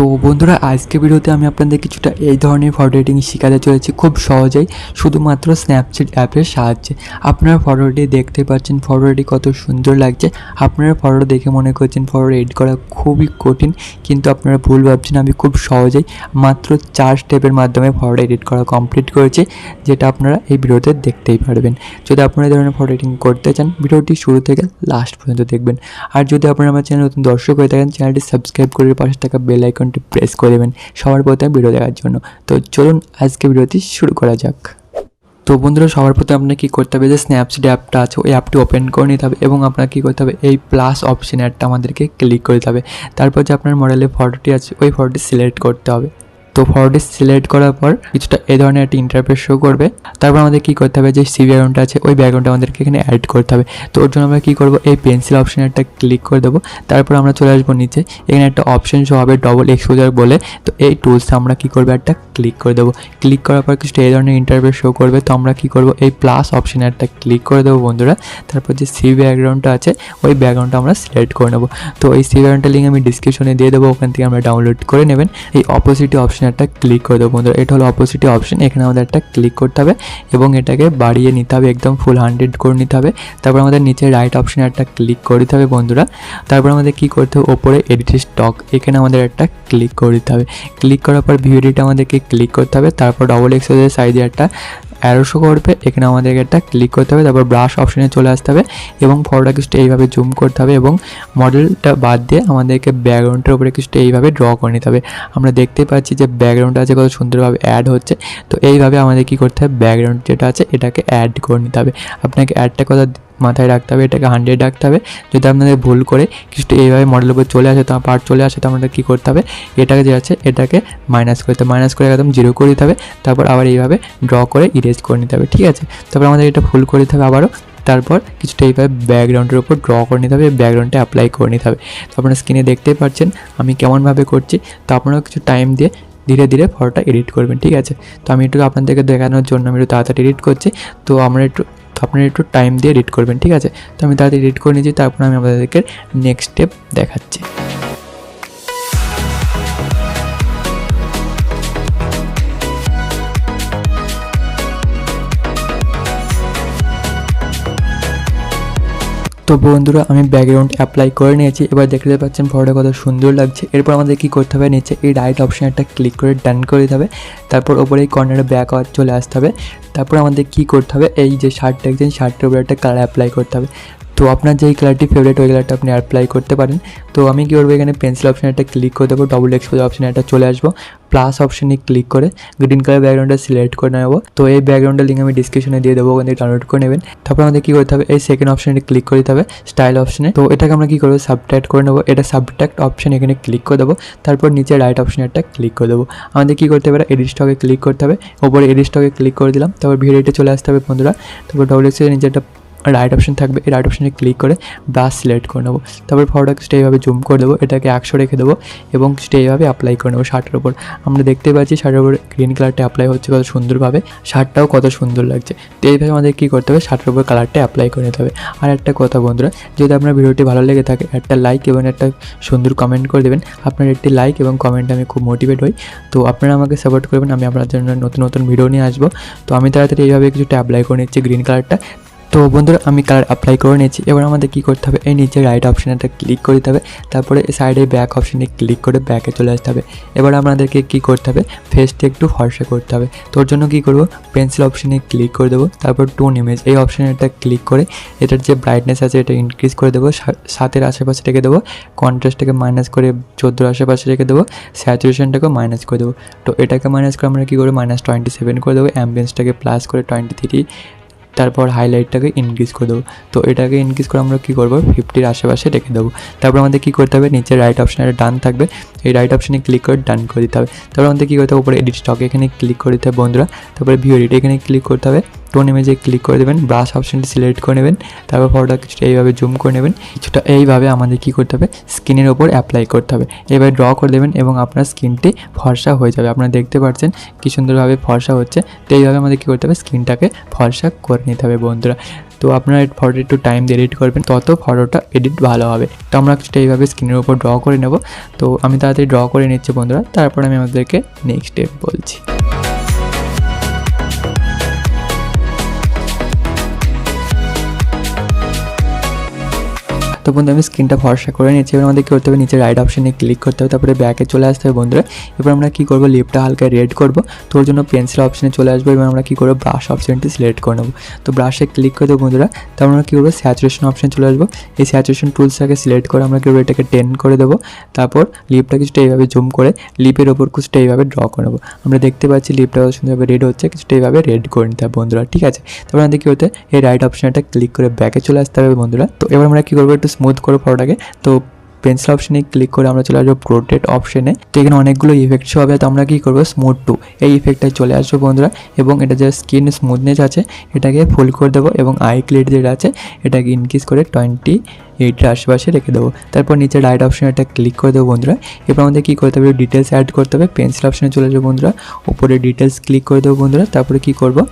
তো বন্ধুরা আজকে ভিডিওতে আমি আপনাদের কিছুটা এই ধরনের ফটো এডিটিং শেখাতে চলেছি খুব সহজেই শুধুমাত্র স্ন্যাপচিট অ্যাপের সাহায্যে। আপনারা ফটোটি দেখতে পাচ্ছেন, ফটোটি কত সুন্দর লাগছে। আপনারা ফটো দেখে মনে করছেন ফটো এডিট করা খুবই কঠিন, কিন্তু আপনারা ভুল ভাবছেন। আমি খুব সহজেই মাত্র 4 স্টেপের মাধ্যমে ফটো এডিট করা কমপ্লিট করেছি, যেটা আপনারা এই ভিডিওতে দেখতেই পারবেন। যদি আপনারা এই ধরনের ফটো এডিটিং করতে চান, ভিডিওটি শুরু থেকে লাস্ট পর্যন্ত দেখবেন। আর যদি আপনারা আমার চ্যানেল নতুন দর্শক হয়ে থাকেন, চ্যানেলটি সাবস্ক্রাইব করে পাশে থাকা বেল আইকনটি প্রেস করে দেবেন সবার প্রথমে ভিডিও দেখার জন্য। তো চলুন আজকে ভিডিওটি শুরু করা যাক। তো বন্ধুরা সবার প্রথমে আপনাকে কী করতে হবে, যে স্ন্যাপচিট অ্যাপটা আছে ওই অ্যাপটি ওপেন করে নিতে হবে এবং আপনাকে কী করতে হবে, এই প্লাস অপশন অ্যাডটা আমাদেরকে ক্লিক করতে হবে। তারপর যে আপনার মডেলে ফটোটি আছে ওই ফটোটি সিলেক্ট করতে হবে। তো ফটোটি সিলেক্ট করার পর কিছুটা এই ধরনের একটা ইন্টারফেস শো করবে। তারপর আমাদের কী করতে হবে, যে সি ব্যাকগ্রাউন্ডটা আছে ওই ব্যাকগ্রাউন্ডটা আমাদেরকে এখানে অ্যাড করতে হবে। তো ওর জন্য আমরা কী করবো, এই পেন্সিল অপশানে একটা ক্লিক করে দেবো। তারপর আমরা চলে আসবো নিচে, এখানে একটা অপশন শো হবে ডবল এক্সপোজার বলে। তো এই টুলসে আমরা কী করবো, একটা ক্লিক করে দেবো। ক্লিক করার পর কিছুটা এই ধরনের ইন্টারফেস শো করবে। তো আমরা কী করবো, এই প্লাস অপশানে একটা ক্লিক করে দেবো বন্ধুরা। তারপর যে সি ব্যাকগ্রাউন্ডটা আছে ওই ব্যাকগ্রাউন্ডটা আমরা সিলেক্ট করে নেবো। তো এই সি ব্যাকগ্রাউন্ডটা লিঙ্ক আমি ডিসক্রিপশনে দিয়ে দেবো, ওখান থেকে আমরা ডাউনলোড করে নেবেন। এই অপোজিট অপশানে একটা ক্লিক করে দেবো বন্ধুরা। এটা হলো অপোজিট অপশন, এখানে আমাদের একটা ক্লিক করতে হবে এবং এটাকে বাড়িয়ে নিতে হবে, একদম ফুল 100 করে নিতে হবে। তারপর আমাদের নিচে রাইট অপশনে একটা ক্লিক করে দিতে হবে বন্ধুরা। তারপর আমাদের কী করতে হবে, ওপরে এডিট স্টক এখানে আমাদের একটা ক্লিক করে দিতে হবে। ক্লিক করার পর ভিউ এডিট আমাদেরকে ক্লিক করতে হবে। তারপর ডবল এক্সপোজার সাইজে একটা অ্যারো করবে, এখানে আমাদেরকে একটা ক্লিক করতে হবে। তারপর ব্রাশ অপশনে চলে আসতে হবে এবং ফটোটা কিছুটা এইভাবে জুম করতে হবে এবং মডেলটা বাদ দিয়ে আমাদেরকে ব্যাকগ্রাউন্ডের উপরে কিছুটা এইভাবে ড্র করে নিতে হবে। আমরা দেখতে পাচ্ছি যে ব্যাকগ্রাউন্ডটা আছে কত সুন্দরভাবে অ্যাড হচ্ছে। তো এইভাবে আমাদের কী করতে হবে, ব্যাকগ্রাউন্ড যেটা আছে এটাকে অ্যাড করে নিতে হবে। আপনাকে অ্যাডটা কথা মাথায় রাখতে হবে, এটাকে 100 রাখতে হবে। যদি আপনাদের ভুল করে কিছুটা এইভাবে মডেলের উপর চলে আসে, তো পার্ট চলে আসে, তো আমাদের কী করতে হবে, এটাকে যে আছে এটাকে মাইনাস করে একদম 0 করে দিতে হবে। তারপর আবার এইভাবে ড্র করে ইরেজ করে নিতে হবে, ঠিক আছে। তারপর আমাদের এটা ফুল করে দিতে হবে আবারও। তারপর কিছুটা এইভাবে ব্যাকগ্রাউন্ডের উপর ড্র করে নিতে হবে, ব্যাকগ্রাউন্ডটা অ্যাপ্লাই করে নিতে হবে। তো আপনারা স্ক্রিনে দেখতেই পাচ্ছেন আমি কেমনভাবে করছি। তো আপনারাও কিছু টাইম দিয়ে ধীরে ধীরে ফটোটা এডিট করবেন, ঠিক আছে। তো আমি একটু আপনাদেরকে দেখানোর জন্য আমি একটু তাড়াতাড়ি এডিট করছি। তো আপনারা একটু টাইম দিয়ে এডিট করবেন, ঠিক আছে। তো আমি তাড়াতাড়ি এডিট করে নিয়েছি, তারপর আমি আপনাদেরকে নেক্সট স্টেপ দেখাচ্ছি। তো বন্ধুরা আমি ব্যাকগ্রাউন্ড অ্যাপ্লাই করে নিয়েছি, এবার দেখতে পাচ্ছেন ফটোটা কত সুন্দর লাগছে। এরপর আমাদের কী করতে হবে, নিচে এই রাইট অপশানে একটা ক্লিক করে ডান করে দিতে হবে। তারপর ওপরে এই কর্নারে ব্যাক আওয়ার চলে আসতে হবে। তারপর আমাদের কী করতে হবে, এই যে শার্টটা দেখছেন শার্টের উপরে একটা কালার অ্যাপ্লাই করতে হবে। তো আপনার যেই কালারটি ফেভারিট ওই কালারটা আপনি অ্যাপ্লাই করতে পারেন। তো আমি কী করবো, এখানে পেন্সিল অপশানে একটা ক্লিক করে দেবো, ডবল এক্সপোজার অপশানে একটা চলে আসবো, প্লাস অপশানে ক্লিক করে গ্রিন কালার ব্যাকগ্রাউন্ডটা সিলেক্ট করে নেবো। তো এই ব্যাকগ্রাউন্ডের লিঙ্ক আমি ডিসক্রিপশনে দিয়ে দেবো, ওখান থেকে ডাউনলোড করে নেবেন। তারপর আমাদের কী করতে হবে, এই সেকেন্ড অপশানে ক্লিক করে দিতে হবে স্টাইল অপশানে। তো এটাকে আমরা কী করবো, সাবট্রাক্ট করে নেবো। এটা সাবট্রাক্ট অপশান এখানে ক্লিক করে দেবো। তারপর নিচে রাইট অপশানে একটা ক্লিক করে দেবো। আমাদের কী করতে হবে, এডিট স্টকে ক্লিক করতে হবে। ওপরে এডিট স্টকে ক্লিক করে দিলাম। তারপর ভিডিওতে চলে আসতে হবে বন্ধুরা। তারপর ডবল এক্সপোজার নিচে একটা রাইট অপশন থাকবে, এই রাইট অপশানে ক্লিক করে ব্রাশ সিলেক্ট করে নেবো। তারপর ফটোটা কিছুটা এইভাবে জুম করে দেবো, এটাকে 100 রেখে দেবো এবং কিছুটা এইভাবে অ্যাপ্লাই করে নেবো শার্টের ওপর। আমরা দেখতে পাচ্ছি শার্টের উপর গ্রিন কালারটা অ্যাপ্লাই হচ্ছে কত সুন্দরভাবে, শার্টটাও কত সুন্দর লাগছে। তো এইভাবে আমাদের কী করতে হবে, শার্টের উপর কালারটা অ্যাপ্লাই করে নিতে হবে। আর একটা কথা বন্ধুরা, যদি আপনার ভিডিওটি ভালো লেগে থাকে একটা লাইক এবং একটা সুন্দর কমেন্ট করে দেবেন। আপনার একটি লাইক এবং কমেন্টে আমি খুব মোটিভেট হই। তো আপনারা আমাকে সাপোর্ট করবেন, আমি আপনার জন্য নতুন নতুন ভিডিও নিয়ে আসবো। তো আমি তাড়াতাড়ি এইভাবে কিছুটা অ্যাপ্লাই করে নিচ্ছি গ্রিন কালারটা। তো বন্ধুরা আমি কালার অ্যাপ্লাই করে নিয়েছি। এবার আমাদের কী করতে হবে, এই নিচে রাইট অপশানেটা ক্লিক করে দিতে হবে। তারপরে সাইডে ব্যাক অপশানে ক্লিক করে ব্যাকে চলে আসতে হবে। এবার আমাদেরকে কী করতে হবে, ফেসটা একটু ফর্সা করতে হবে। তোর জন্য কী করবো, পেন্সিল অপশানে ক্লিক করে দেবো। তারপর টোন ইমেজ এই অপশানেটা ক্লিক করে এটার যে ব্রাইটনেস আছে এটা ইনক্রিজ করে দেবো, 7-এর আশেপাশে রেখে দেবো। কন্ট্রাস্টটাকে মাইনাস করে 14-এর আশেপাশে রেখে দেবো। স্যাচুরেশনটাকেও মাইনাস করে দেবো। তো এটাকে মাইনাস করে আমরা কী করবো, -27 করে দেবো। অ্যাম্বিয়েন্সটাকে প্লাস করে 23। তারপর হাইলাইটটাকে ইনক্রিজ করে দেবো। তো এটাকে ইনক্রিজ করে আমরা কী করবো, 50-এর আশেপাশে রেখে দেবো। তারপর আমাদের কী করতে হবে, নিচে রাইট অপশানে ডান থাকবে, এই রাইট অপশানে ক্লিক করে ডান করে দিতে হবে। তারপর আমাদের কী করতে হবে, উপরে এডিট স্টক এখানে ক্লিক করে দিতে হবে বন্ধুরা। তারপরে ভিউ এডিট এখানে ক্লিক করতে হবে। টোন ইমেজে ক্লিক করে দেবেন, ব্রাশ অপশানটি সিলেক্ট করে নেবেন, তারপর ফটোটা কিছুটা এইভাবে জুম করে নেবেন, কিছুটা এইভাবে আমাদের কী করতে হবে স্কিনের ওপর অ্যাপ্লাই করতে হবে। এবার ড্র করে দেবেন এবং আপনার স্কিনটি ফর্সা হয়ে যাবে। আপনারা দেখতে পাচ্ছেন কী সুন্দরভাবে ফর্সা হচ্ছে। তো এইভাবে আমাদের কী করতে হবে স্কিনটাকে ফর্সা করে নিতে হবে বন্ধুরা। তো আপনারা ফটো একটু টাইম দিয়ে এডিট করবেন, তত ফটোটা এডিট ভালো হবে। তো আমরা কিছুটা এইভাবে স্ক্রিনের উপর ড্র করে নেব। তো আমি তাড়াতাড়ি ড্র করে নিচ্ছি বন্ধুরা, তারপর আমি আমাদেরকে নেক্সট স্টেপ বলছি। তো বন্ধু আমি স্ক্রিনটা ফর্সা করে নিচ্ছি। এবার আমাদের কী করতে হবে নিচে রাইট অপশানে ক্লিক করতে হবে, তারপরে ব্যাকে চলে আসতে হবে বন্ধুরা। এবার আমরা কী করবো লিপটা হালকা রেড করব, তো ওর জন্য পেন্সিল অপশানে চলে আসবো। এবার আমরা কী করবো ব্রাশ অপশানটি সিলেক্ট করে নেবো। তো ব্রাশে ক্লিক করে দেবো বন্ধুরা। তো আমরা কী করবো স্যাচুরেশন অপশানে চলে আসবো। এই স্যাচুরেশন টুলসটাকে সিলেক্ট করে আমরা কী করবো এটাকে 10 করে দেবো। তারপর লিপটা কিছুটা এইভাবে জুম করে লিপের ওপর কিছুটা এইভাবে ড্র করে নেবো। আমরা দেখতে পাচ্ছি লিপটা সুন্দরভাবে রেড হচ্ছে, কিছুটা এইভাবে রেড করে নিতে হবে বন্ধুরা, ঠিক আছে। তারপর আমাদের কী হতে এই রাইট অপশানটা ক্লিক করে ব্যাকে চলে আসতে হবে বন্ধুরা। তো এবার আমরা কী করবো একটু স্মুথ করে ফটোটাকে। তো পেন্সিল অপশানে ক্লিক করে আমরা চলে আসবো পোর্ট্রেট অপশানে। তো এখানে অনেকগুলো ইফেক্টস হবে, তো আমরা কী করবো স্মুথ টু এই ইফেক্টটায় চলে আসবো বন্ধুরা, এবং এটা যে স্কিন স্মুথনেস আছে এটাকে ফুল করে দেবো, এবং আই ক্লিড যেটা আছে এটাকে ইনক্রিজ করে 28-এর আশেপাশে রেখে দেবো। তারপর নিচে রাইট অপশানে এটা ক্লিক করে দেবো বন্ধুরা। এবার আমাদের কী করতে হবে ডিটেলস অ্যাড করতে হবে। পেন্সিল অপশানে চলে যাবো বন্ধুরা, উপরে ডিটেলস ক্লিক করে দেবো বন্ধুরা। তারপরে কী করবো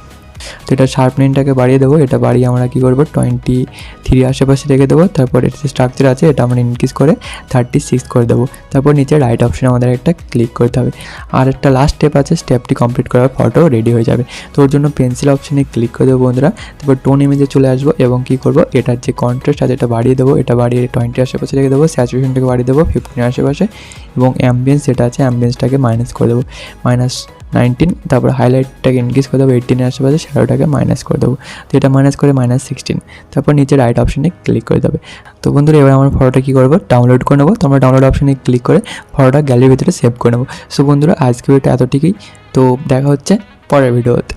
তো এটা শার্পনেসটাকে বাড়িয়ে দেবো। এটা বাড়িয়ে আমরা কী করবো 23 আশেপাশে রেখে দেবো। তারপর এটা যে স্ট্রাকচার আছে এটা আমরা ইনক্রিজ করে 36 করে দেবো। তারপর নিচে রাইট অপশানে আমাদের একটা ক্লিক করতে হবে। আর একটা লাস্ট স্টেপ আছে, স্টেপটি কমপ্লিট করার ফটো রেডি হয়ে যাবে। তো ওর জন্য পেন্সিল অপশানে ক্লিক করে দেবো বন্ধুরা। তারপর টোন ইমেজে চলে আসবো এবং কী করবো এটার যে কন্ট্রাস্ট আছে এটা বাড়িয়ে দেবো। এটা বাড়িয়ে 20 আশেপাশে রেখে দেবো। স্যাচুরেশনটাকে বাড়িয়ে দেবো 15 আশেপাশে, এবং অ্যাম্বিয়েন্স যেটা আছে অ্যাম্বিয়েন্সটাকে মাইনাস করে দেবো -19। তারপর হাইলাইটটাকে ইনক্রিজ করে দেবো 18 আশেপাশে, শ্যাডোটাকে মাইনাস করে দেবো। তো এটা মাইনাস করে -16। তারপর নিচে রাইট অপশানে ক্লিক করে দেবে। তো বন্ধুরা এবার আমার ফটোটা কী করবো ডাউনলোড করে নেবো। তো আমরা ডাউনলোড অপশানে ক্লিক করে ফটোটা গ্যালারির ভিতরে সেভ করে নেবো। সো বন্ধুরা আজকে ভিডিওটা এতটুকুই। তো দেখা হচ্ছে পরের ভিডিওতে।